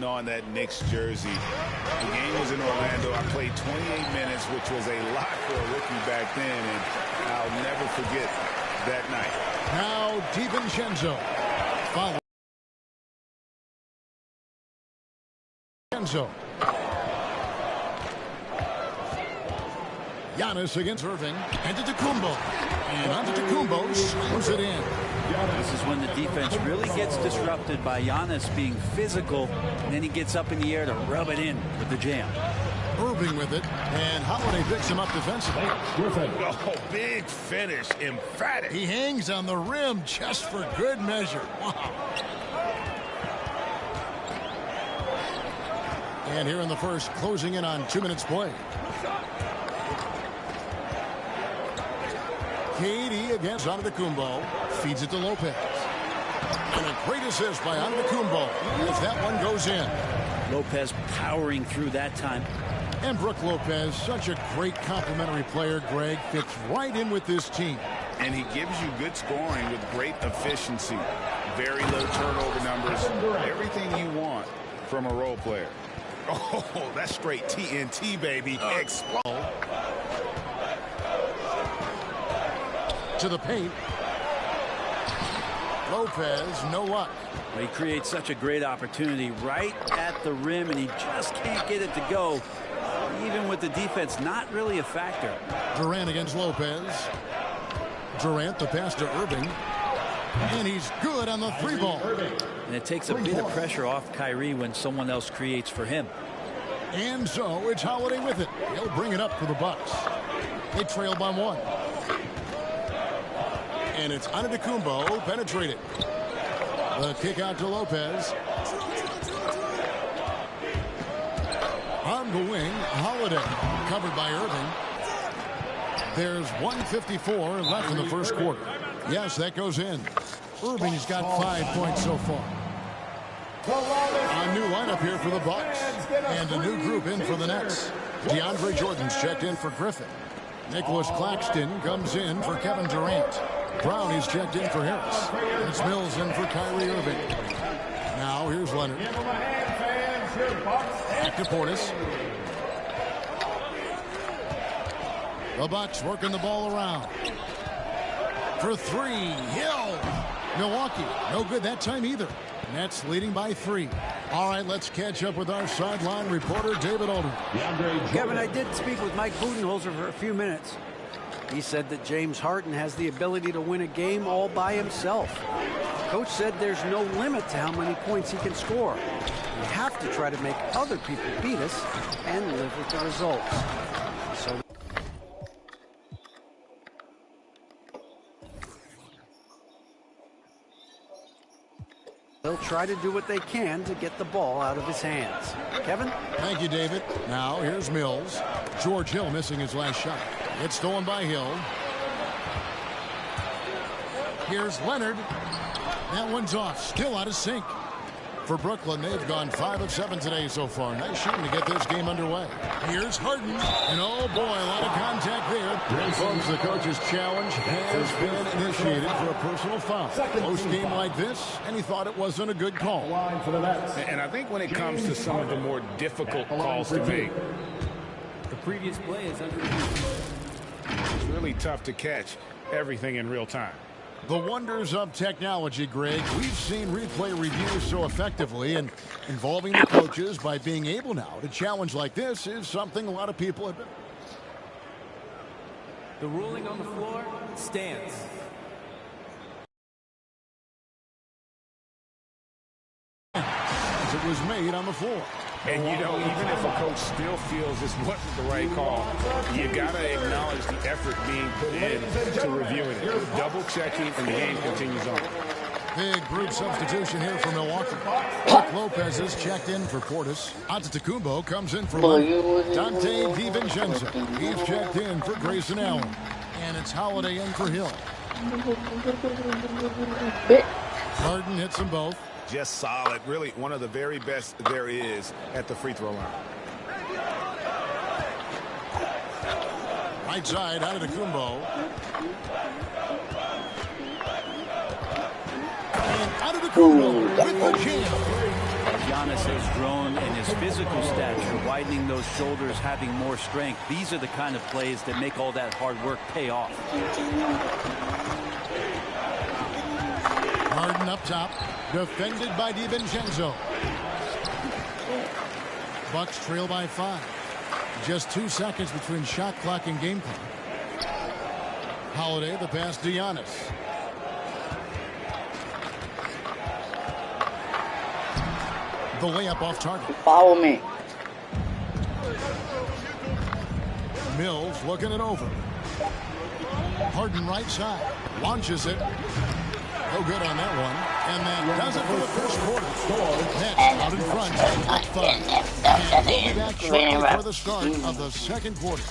putting on that Knicks jersey. The game was in Orlando. I played 28 minutes, which was a lot for a rookie back then, and I'll never forget that night. Now DiVincenzo. Follow. Giannis against Irving. Antetokounmpo. And Antetokounmpo slams it in. This is when the defense really gets disrupted by Giannis being physical, and then he gets up in the air to rub it in with the jam. Irving with it, and Holiday picks him up defensively. Oh, big finish, emphatic. He hangs on the rim just for good measure. Wow. And here in the first, closing in on 2 minutes play. KD against Antetokounmpo. Feeds it to Lopez. And a great assist by Antetokounmpo as that one goes in. Lopez powering through that time. And Brook Lopez, such a great complimentary player, Greg, fits right in with this team. And he gives you good scoring with great efficiency. Very low turnover numbers. Everything you want from a role player. Oh, that's straight TNT, baby. Explode. To the paint. Lopez, no luck. He creates such a great opportunity right at the rim, and he just can't get it to go. Even with the defense not really a factor. Durant against Lopez. Durant, the pass to Irving. And he's good on the three ball. And it takes a bit of pressure off Kyrie when someone else creates for him. And so it's Holiday with it. He'll bring it up for the Bucks. They trail by one. And it's Antetokounmpo penetrated. The kick out to Lopez. On the wing, Holiday. Covered by Irving. There's 1:54 left in the first quarter. Yes, that goes in. Irving's got 5 points so far. A new lineup here for the Bucks. And a new group in for the Nets. DeAndre Jordan's checked in for Griffin. Nicholas Claxton comes in for Kevin Durant. Brown is checked in for Harris. And it's Mills in for Kyrie Irving. Now here's Leonard. Back to Portis. The Bucks working the ball around. For three, Hill. Milwaukee, no good that time either. Nets leading by 3. All right, let's catch up with our sideline reporter, David Alden. Kevin, I did speak with Mike Budenholzer for a few minutes. He said that James Harden has the ability to win a game all by himself. Coach said there's no limit to how many points he can score. We have to try to make other people beat us and live with the results. So they'll try to do what they can to get the ball out of his hands. Kevin? Thank you, David. Now here's Mills. George Hill missing his last shot. It's stolen by Hill. Here's Leonard. That one's off. Still out of sync. For Brooklyn, they've gone 5 of 7 today so far. Nice shooting to get this game underway. Here's Harden. And oh boy, a lot of contact there. Folks, the coach's challenge has been initiated for a personal foul. Close game like this, and he thought it wasn't a good call. And I think when it comes to some of the more difficult calls to make, the previous play is under. It's really tough to catch everything in real time. The wonders of technology, Greg. We've seen replay reviews so effectively, and involving the coaches by being able now to challenge like this is something a lot of people have been. The ruling on the floor stands. As it was made on the floor. And, you know, even if a coach still feels this wasn't the right call, you got to acknowledge the effort being put in to reviewing it. Double checking, and the game continues on. Big group substitution here for Milwaukee. Brook Lopez is checked in for Portis. Antetokounmpo comes in for Deonte.GamerBoy. He's checked in for Grayson Allen. And it's Holiday in for Hill. Harden hits them both. Just solid. Really one of the very best there is at the free throw line. Right side, Antetokounmpo. And Antetokounmpo with the jam. As Giannis has grown in his physical stature, widening those shoulders, having more strength, these are the kind of plays that make all that hard work pay off. Harden up top, defended by DiVincenzo. Bucks trail by 5. Just 2 seconds between shot clock and game clock. Holiday, the pass to Giannis. The layup off target. Follow me. Mills looking it over. Harden right side. Launches it. No good on that one. And that does it for the first quarter. Nets out in front. Up 5. And we'll be back shortly for the start of the second quarter.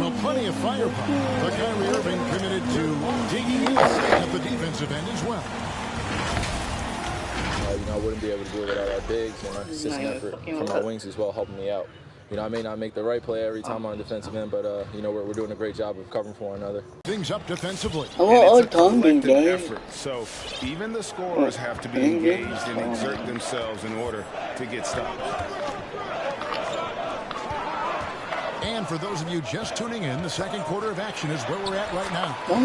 Well, plenty of firepower, but Kyrie Irving committed to digging in at the defensive end as well. I wouldn't be able to do it without our bigs and our consistent effort from our wings as well, helping me out. I may not make the right play every time on the defensive end, but we're doing a great job of covering for one another. Things up defensively. And it's a collective effort, so even the scorers have to be engaged and exert themselves in order to get stops. And for those of you just tuning in, the second quarter of action is where we're at right now. The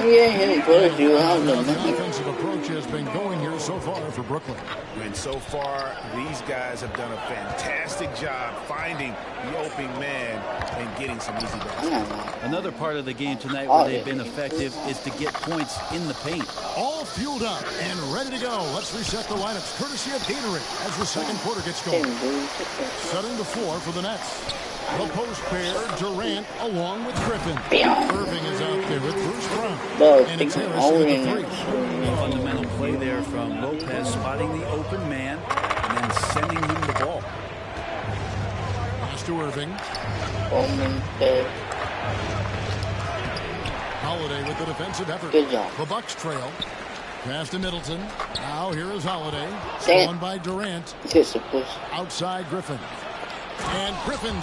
offensive approach has been going here so far for Brooklyn. And so far, these guys have done a fantastic job finding the opening man and getting some easy baskets. Another part of the game tonight where they've been effective is to get points in the paint. All fueled up and ready to go. Let's reset the lineups courtesy of Gatorade as the second quarter gets going. Setting the floor for the Nets. The post pair, Durant along with Griffin. Irving is out there with Bruce Brown. And it's Harris in the 3. A fundamental play there from Lopez, spotting the open man and then sending him the ball. Pass to Irving. Holiday with the defensive effort. Good job. The Bucks trail. Pass to Middleton. Now here is Holiday. Stolen by Durant. Outside Griffin. And Griffin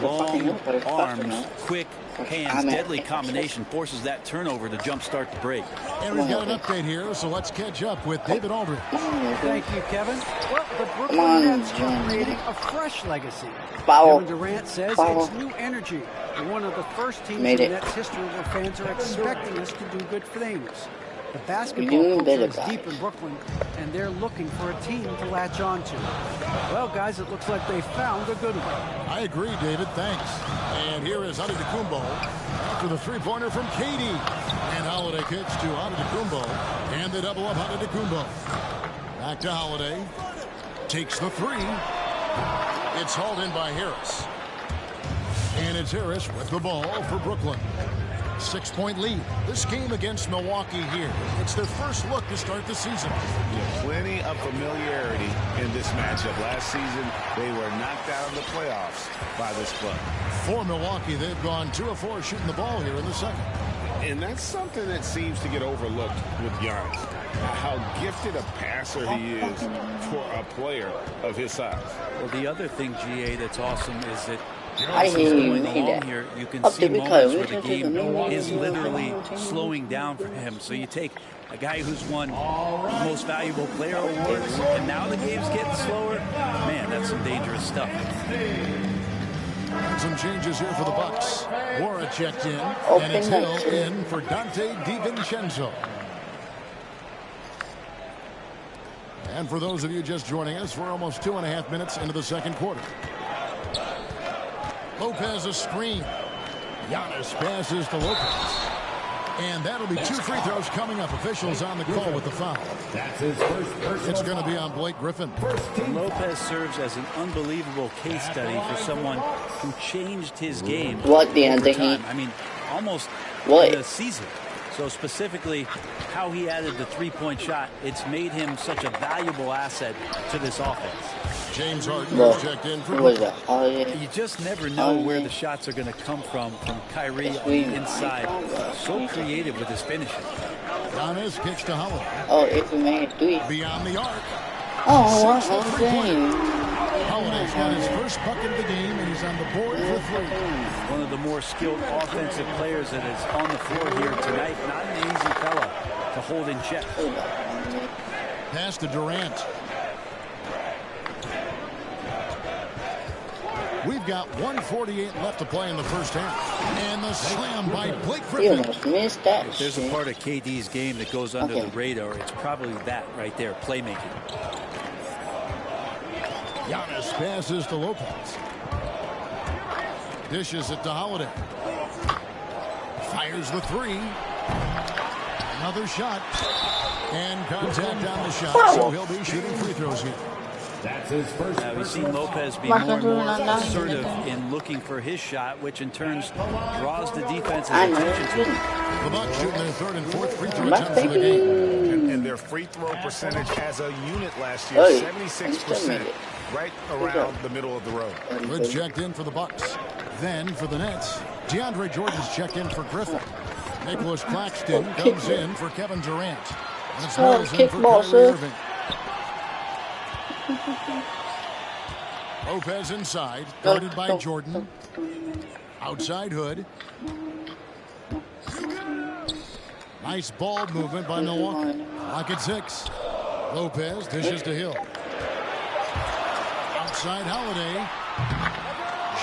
long arms, quick hands, deadly combination forces that turnover to jumpstart the break. And we've got an update here, so let's catch up with David Aldridge. Thank you, Kevin. Well, the Brooklyn Nets are creating a fresh legacy. Kevin Durant says it's new energy. We're one of the first teams in Nets history where fans are expecting us to do good things. The basketball culture is deep in Brooklyn, and they're looking for a team to latch on to. Well, guys, it looks like they found a good one. I agree, David. Thanks. And here is Antetokounmpo after the three-pointer from Katie. And Holiday kicks to Antetokounmpo. And the double up Antetokounmpo. Back to Holiday. Takes the 3. It's hauled in by Harris. And it's Harris with the ball for Brooklyn. 6-point lead. This game against Milwaukee here. It's their first look to start the season. Yeah, plenty of familiarity in this matchup. Last season, they were knocked out of the playoffs by this club. For Milwaukee, they've gone 2 of 4 shooting the ball here in the second. And that's something that seems to get overlooked with Giannis. How gifted a passer he is for a player of his size. Well, the other thing, GA, that's awesome is that I hear you. here, you can see moments where the game is literally slowing down for him. So you take a guy who's won most valuable player awards, and now the game's getting slower. Man, that's some dangerous stuff. Some changes here for the Bucks. Wara checked in, and it's Hill in for Deonte.GamerBoy. And for those of you just joining us, we're almost 2.5 minutes into the second quarter. Lopez a screen. Giannis passes to Lopez. And that'll be 2 free throws coming up. Officials on the call with the foul. That's his first It's going to be on Blake Griffin. Lopez serves as an unbelievable case study for someone who changed his game. What the over end time. I mean, almost the season. So specifically, how he added the three-point shot, it's made him such a valuable asset to this offense. James Harden checked in for You just never know where the shots are going to come from Kyrie on the inside. So creative with his finishing. Giannis kicks to Holiday. Oh, it's made 3. Beyond the arc. Oh, what I'm saying. Holiday's got his first bucket of the game, and he's on the board for 3. One of the more skilled offensive players that is on the floor here tonight. Not an easy fella to hold in check. Pass to Durant. We've got 1:48 left to play in the first half. And the slam by Blake Griffin. Missed that. If there's a part of KD's game that goes under the radar, it's probably that right there, playmaking. Giannis passes to Lopez. Dishes it to Holiday. Fires the 3. Another shot. And contact on the shot, so he'll be shooting free throws here. That's his first. We've seen Lopez be more and more assertive in looking for his shot, which in turn draws the defense's attention to him. The Bucks shooting their 3rd and 4th free throw attempts of the game. And their free throw percentage as a unit last year, 76%, right around the middle of the road. Good checked in for the Bucks. Then for the Nets, DeAndre Jordan's checked in for Griffin. Nicholas Claxton comes in for Kevin Durant. And it's Mills in for Kyrie Irving. Lopez inside, guarded by Jordan. Outside Hood. Nice ball movement by Milwaukee. Lock at 6. Lopez dishes to Hill. Outside Holiday.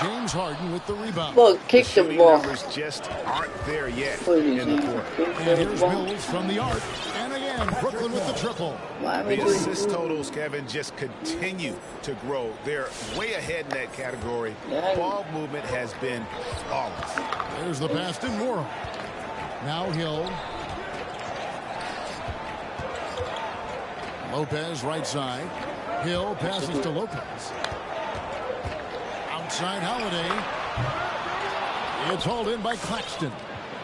James Harden with the rebound. Well, kick the ball. Numbers just aren't there yet in the court. And here's Mills from the arc. And again, Brooklyn with the triple. The assist totals, Kevin, just continue to grow. They're way ahead in that category. Ball movement has been flawless. There's the pass to Morrow. Now Hill. Lopez right side. Hill passes to Lopez. Outside Holiday. It's hauled in by Claxton.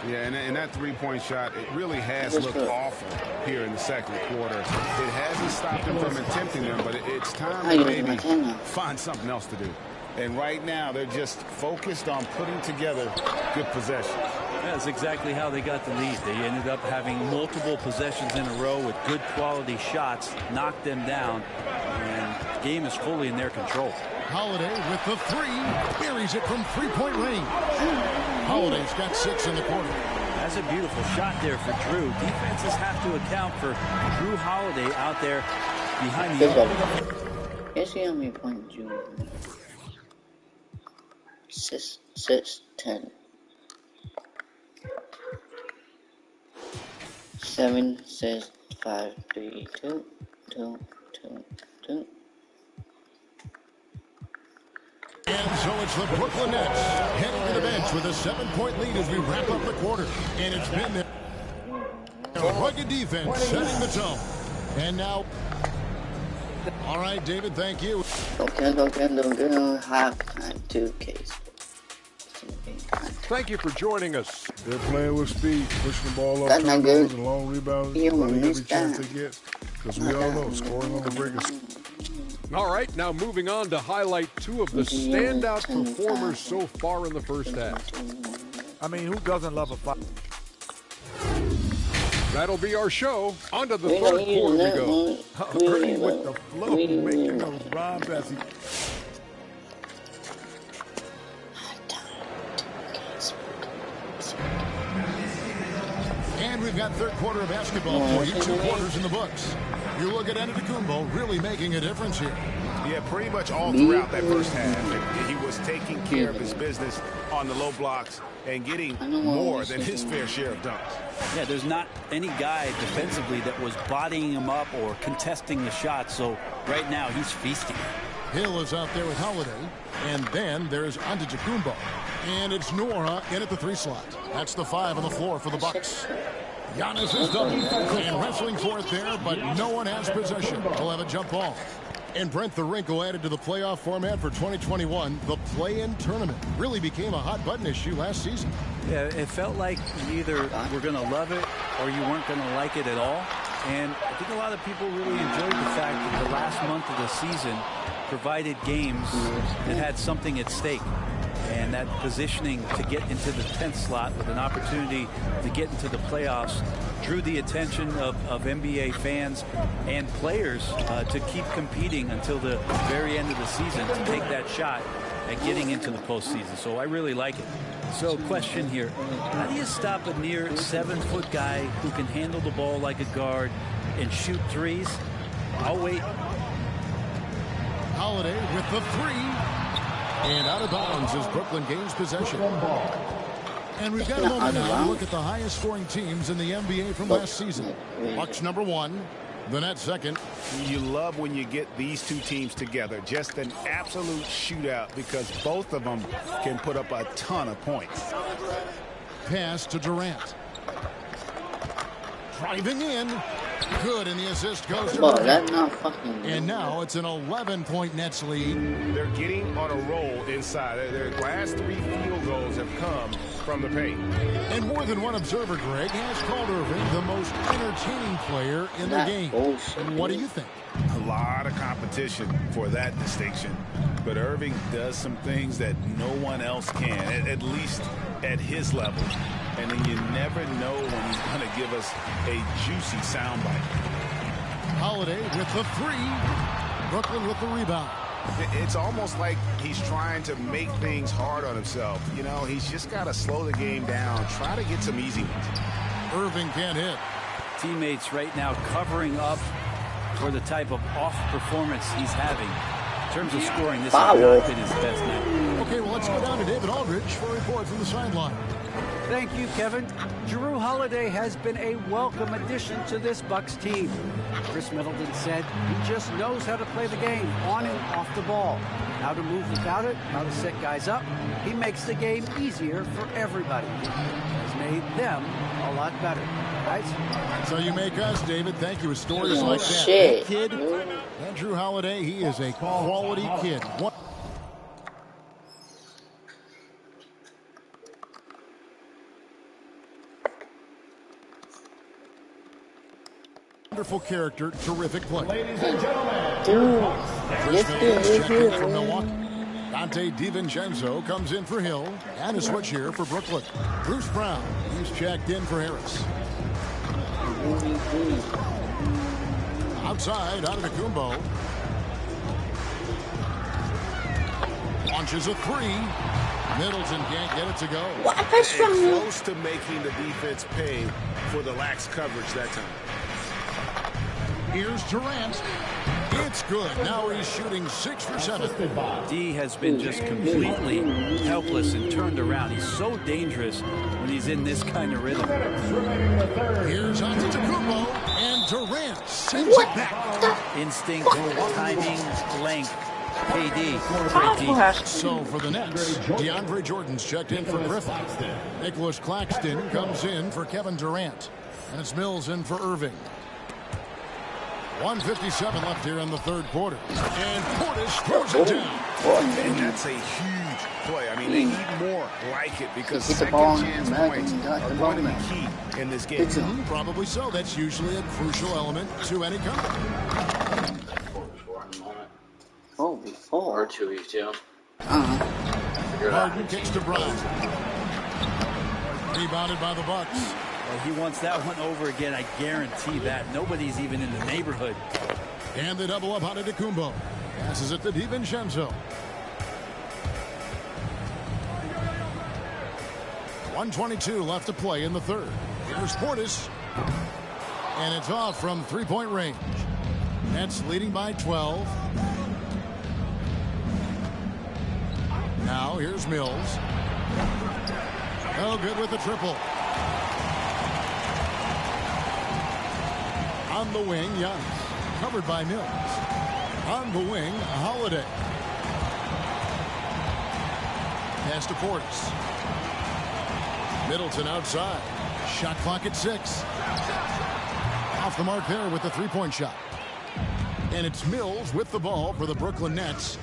Yeah, and that three-point shot, it really has looked awful here in the second quarter. It hasn't stopped them from attempting them, but it's time to maybe find something else to do. And right now, they're just focused on putting together good possessions. That's exactly how they got the lead. They ended up having multiple possessions in a row with good quality shots, knocked them down, and the game is fully in their control. Holiday with the 3, buries it from 3-point range. Holiday's got 6 in the quarter. That's a beautiful shot there for Drew. Defenses have to account for Drew Holiday out there behind the arc. Yes, how many points you 6, 10. 7, 6, 5, 3, 2, 2, 2, 2. And so it's the Brooklyn Nets heading to the bench with a 7-point lead as we wrap up the quarter. And it's been their rugged defense setting the tone. And now, all right, David, thank you. Okay, halftime 2Ks. Thank you for joining us. They're playing with speed, pushing the ball up, That's not good. and long rebounds, You running every missed chance that. they get. Because we all know scoring on the break is. All right, now moving on to highlight 2 of the standout performers so far in the first half. I mean, who doesn't love a fight? That'll be our show. On to the third quarter we go. Ernie with the flow, making those rhymes as he... And we've got third quarter of basketball for you, 2 quarters in the books. You look at Antetokounmpo really making a difference here. Yeah, pretty much all throughout that first half. He was taking care of his business on the low blocks and getting more than his fair share of dunks. Yeah, there's not any guy defensively that was bodying him up or contesting the shot, so right now he's feasting. Hill is out there with Holiday, and then there's Antetokounmpo. And it's Nora in at the 3 slot. That's the 5 on the floor for the Bucks. Giannis is done and wrestling for it there, but no one has possession. He'll have a jump ball. And Brent, the wrinkle added to the playoff format for 2021, the play-in tournament really became a hot button issue last season. Yeah, it felt like you either were going to love it or you weren't going to like it at all. And I think a lot of people really enjoyed the fact that the last month of the season provided games that had something at stake. And that positioning to get into the 10th slot with an opportunity to get into the playoffs drew the attention of NBA fans and players to keep competing until the very end of the season to take that shot at getting into the postseason. So I really like it. So question here, how do you stop a near 7-foot guy who can handle the ball like a guard and shoot threes? I'll wait. Holiday with the three. And out of bounds as Brooklyn gains possession. And we've got a moment now to look at the highest scoring teams in the NBA from last season. Bucks number 1, the Nets second. You love when you get these two teams together. Just an absolute shootout because both of them can put up a ton of points. Pass to Durant. Driving in. Good, and the assist goes to that's not fucking. And now it's an 11-point Nets lead. They're getting on a roll inside. Their last 3 field goals have come from the paint. And more than one observer, Greg, has called Irving the most entertaining player in the game. What do you think? A lot of competition for that distinction. But Irving does some things that no one else can, at least at his level. And then you never know when he's going to give us a juicy soundbite. Holiday with the three. Brooklyn with the rebound. It's almost like he's trying to make things hard on himself. You know, he's just got to slow the game down. Try to get some easy ones. Irving can't hit. Teammates right now covering up for the type of off performance he's having. In terms of scoring, this has not been his best night. Okay, well, let's go down to David Aldridge for a report from the sideline. Thank you, Kevin. Jrue Holiday has been a welcome addition to this Bucks team. Chris Middleton said he just knows how to play the game on and off the ball. How to move without it, how to set guys up. He makes the game easier for everybody. Has made them a lot better. Right? So you make us, David. Thank you with stories like that. Shit. That kid, Andrew Holiday, he is a quality kid. Wonderful character, terrific play. Ladies and gentlemen, from Milwaukee. Deonte.GamerBoy comes in for Hill, and a switch here for Brooklyn. Bruce Brown, he's checked in for Harris. Outside, Antetokounmpo. Launches a three. Middleton can't get it to go. What's close to making the defense pay for the lax coverage that time. Here's Durant. It's good. Now he's shooting 6 for 7. D has been just completely helpless and turned around. He's so dangerous when he's in this kind of rhythm. Here's Antetokounmpo, and Durant sends it back. Instinct, timing, length. KD. So for the Nets, DeAndre Jordan's checked in for Griffin. Nicholas Claxton comes in for Kevin Durant. And it's Mills in for Irving. 1:57 left here in the third quarter. And Portis throws it down. And that's a huge play. I mean, they need more like it because second chance points are going to be key in this game. Probably so. That's usually a crucial element to any comeback. Oh, before. Or 2 weeks, too. Harden kicks to Brown. Rebounded by the Bucks. Well, he wants that one over again. I guarantee that. Nobody's even in the neighborhood. And they double up on Antetokounmpo. Passes it to DiVincenzo. 1:22 left to play in the third. Here's Portis. And it's off from three-point range. Nets leading by 12. Now here's Mills. No good with the triple. On the wing, Giannis. Covered by Mills. On the wing, Holiday. Pass to Portis. Middleton outside. Shot clock at 6. Off the mark there with the three-point shot. And it's Mills with the ball for the Brooklyn Nets.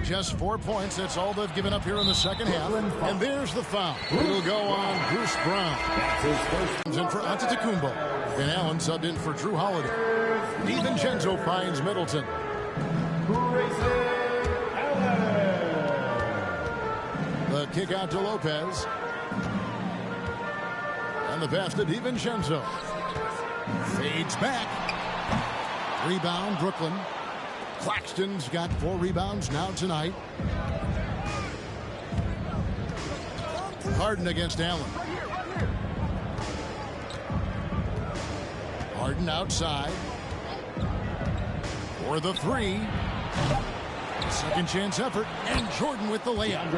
Just 4 points. That's all they've given up here in the second half. And there's the foul. It'll go on Bruce Brown. Comes in for Antetokounmpo. And Allen subbed in for Jrue Holiday. DiVincenzo finds Middleton. The kick out to Lopez. And the pass to DiVincenzo. Fades back. Rebound, Brooklyn. Claxton's got 4 rebounds now tonight. Harden against Allen. Harden outside. For the 3. Second chance effort. And Jordan with the layup.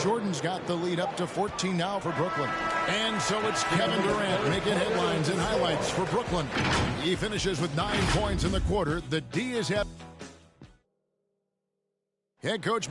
Jordan's got the lead up to 14 now for Brooklyn. And so it's Kevin Durant making headlines and highlights for Brooklyn. He finishes with 9 points in the quarter. The D is head coach